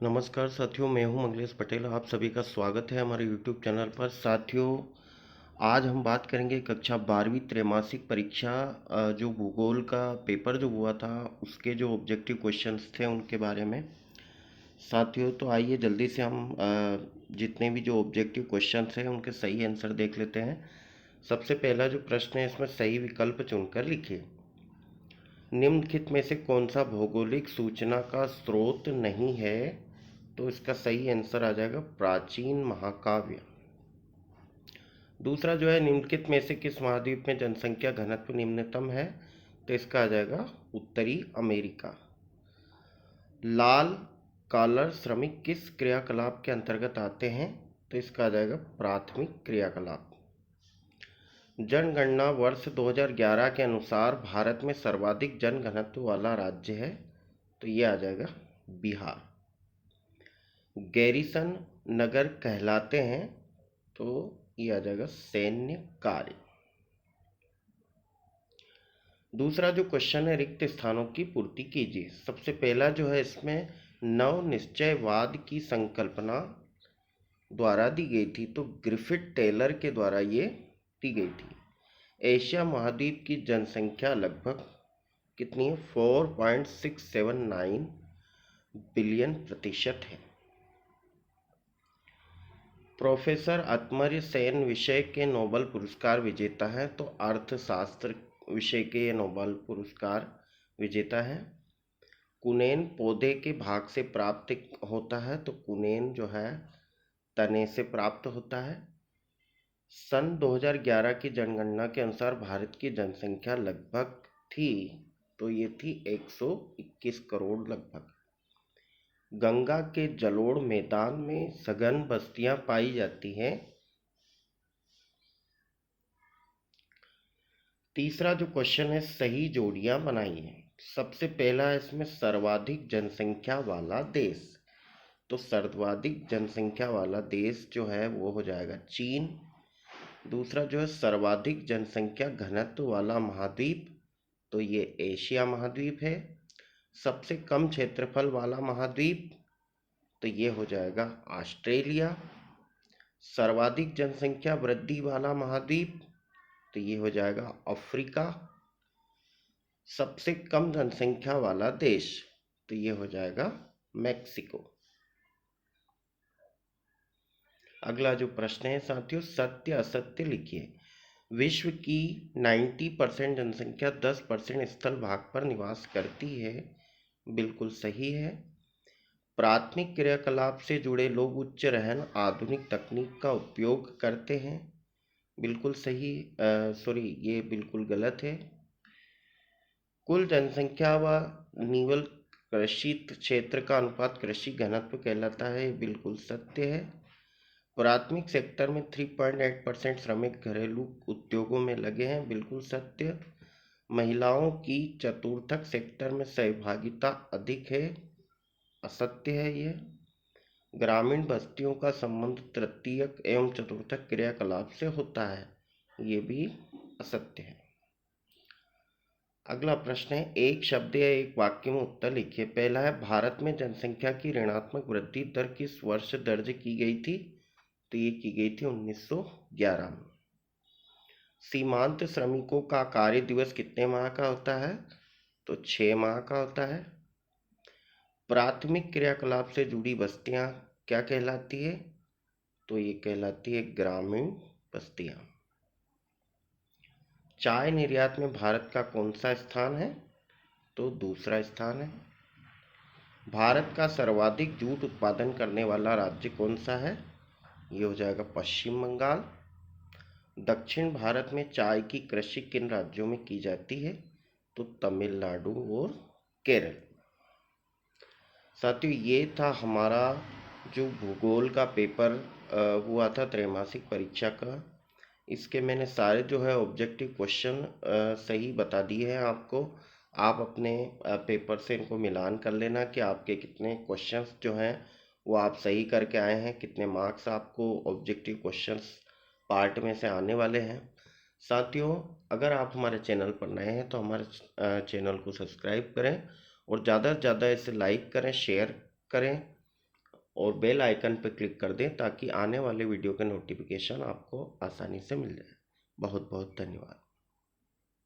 नमस्कार साथियों, मैं हूं मंगलेश पटेल। आप सभी का स्वागत है हमारे YouTube चैनल पर। साथियों, आज हम बात करेंगे कक्षा 12वीं त्रैमासिक परीक्षा जो भूगोल का पेपर जो हुआ था उसके जो ऑब्जेक्टिव क्वेश्चंस थे उनके बारे में। साथियों, तो आइए जल्दी से हम जितने भी जो ऑब्जेक्टिव क्वेश्चंस हैं उनके सही आंसर देख लेते हैं। सबसे पहला जो प्रश्न है इसमें सही विकल्प चुनकर लिखिए। निम्नलिखित में से कौन सा भौगोलिक सूचना का स्रोत नहीं है? तो इसका सही आंसर आ जाएगा प्राचीन महाकाव्य। दूसरा जो है, निम्नलिखित में से किस महाद्वीप में जनसंख्या घनत्व निम्नतम है? तो इसका आ जाएगा उत्तरी अमेरिका। लाल कॉलर श्रमिक किस क्रियाकलाप के अंतर्गत आते हैं? तो इसका आ जाएगा प्राथमिक क्रियाकलाप। जनगणना वर्ष 2011 के अनुसार भारत में सर्वाधिक जनघनत्व वाला राज्य है, तो ये आ जाएगा बिहार। गैरीसन नगर कहलाते हैं, तो ये आ जाएगा सैन्य कार्य। दूसरा जो क्वेश्चन है, रिक्त स्थानों की पूर्ति कीजिए। सबसे पहला जो है इसमें नव निश्चयवाद की संकल्पना द्वारा दी गई थी, तो ग्रिफिथ टेलर के द्वारा ये दी गई थी। एशिया महाद्वीप की जनसंख्या लगभग कितनी है? 4.679 बिलियन प्रतिशत है। प्रोफेसर अमर्त्य सेन विषय के नोबेल पुरस्कार विजेता है, तो अर्थशास्त्र विषय के ये नोबेल पुरस्कार विजेता है। कुनेन पौधे के भाग से प्राप्त होता है, तो कुनेन जो है तने से प्राप्त होता है। सन 2011 की जनगणना के अनुसार भारत की जनसंख्या लगभग थी, तो ये थी 121 करोड़ लगभग। गंगा के जलोढ़ मैदान में सघन बस्तियां पाई जाती हैं। तीसरा जो क्वेश्चन है, सही जोड़ियां बनाइए। सबसे पहला है इसमें सर्वाधिक जनसंख्या वाला देश, तो सर्वाधिक जनसंख्या वाला देश जो है वो हो जाएगा चीन। दूसरा जो है सर्वाधिक जनसंख्या घनत्व वाला महाद्वीप, तो ये एशिया महाद्वीप है। सबसे कम क्षेत्रफल वाला महाद्वीप, तो ये हो जाएगा ऑस्ट्रेलिया। सर्वाधिक जनसंख्या वृद्धि वाला महाद्वीप, तो ये हो जाएगा अफ्रीका। सबसे कम जनसंख्या वाला देश, तो ये हो जाएगा मैक्सिको। अगला जो प्रश्न है साथियों, सत्य असत्य लिखिए। विश्व की 90% जनसंख्या 10% स्थल भाग पर निवास करती है, बिल्कुल सही है। प्राथमिक क्रियाकलाप से जुड़े लोग उच्च रहन आधुनिक तकनीक का उपयोग करते हैं, बिल्कुल सही। सॉरी, ये बिल्कुल गलत है। कुल जनसंख्या व निवल कृषि क्षेत्र का अनुपात कृषि घनत्व कहलाता है, बिल्कुल सत्य है। प्राथमिक सेक्टर में 3.8% श्रमिक घरेलू उद्योगों में लगे हैं, बिल्कुल सत्य। महिलाओं की चतुर्थक सेक्टर में सहभागिता अधिक है, असत्य है ये। ग्रामीण बस्तियों का संबंध तृतीयक एवं चतुर्थक क्रियाकलाप से होता है, ये भी असत्य है। अगला प्रश्न है, एक शब्द या एक वाक्य में उत्तर लिखिए। पहला है, भारत में जनसंख्या की ऋणात्मक वृद्धि दर किस वर्ष दर्ज की गई थी? तो ये की गई थी 1911 में। सीमांत श्रमिकों का कार्य दिवस कितने माह का होता है? तो 6 माह का होता है। प्राथमिक क्रियाकलाप से जुड़ी बस्तियां क्या कहलाती है? तो ये कहलाती है ग्रामीण बस्तियां। चाय निर्यात में भारत का कौन सा स्थान है? तो दूसरा स्थान है। भारत का सर्वाधिक जूट उत्पादन करने वाला राज्य कौन सा है? ये हो जाएगा पश्चिम बंगाल। दक्षिण भारत में चाय की कृषि किन राज्यों में की जाती है? तो तमिलनाडु और केरल। साथियों, ये था हमारा जो भूगोल का पेपर हुआ था त्रैमासिक परीक्षा का। इसके मैंने सारे जो है ऑब्जेक्टिव क्वेश्चन सही बता दिए हैं आपको। आप अपने पेपर से इनको मिलान कर लेना कि आपके कितने क्वेश्चंस जो हैं वो आप सही करके आए हैं, कितने मार्क्स आपको ऑब्जेक्टिव क्वेश्चंस पार्ट में से आने वाले हैं। साथियों, अगर आप हमारे चैनल पर नए हैं तो हमारे चैनल को सब्सक्राइब करें और ज़्यादा से ज़्यादा इसे लाइक करें, शेयर करें और बेल आइकन पर क्लिक कर दें ताकि आने वाले वीडियो के नोटिफिकेशन आपको आसानी से मिल जाए। बहुत बहुत धन्यवाद।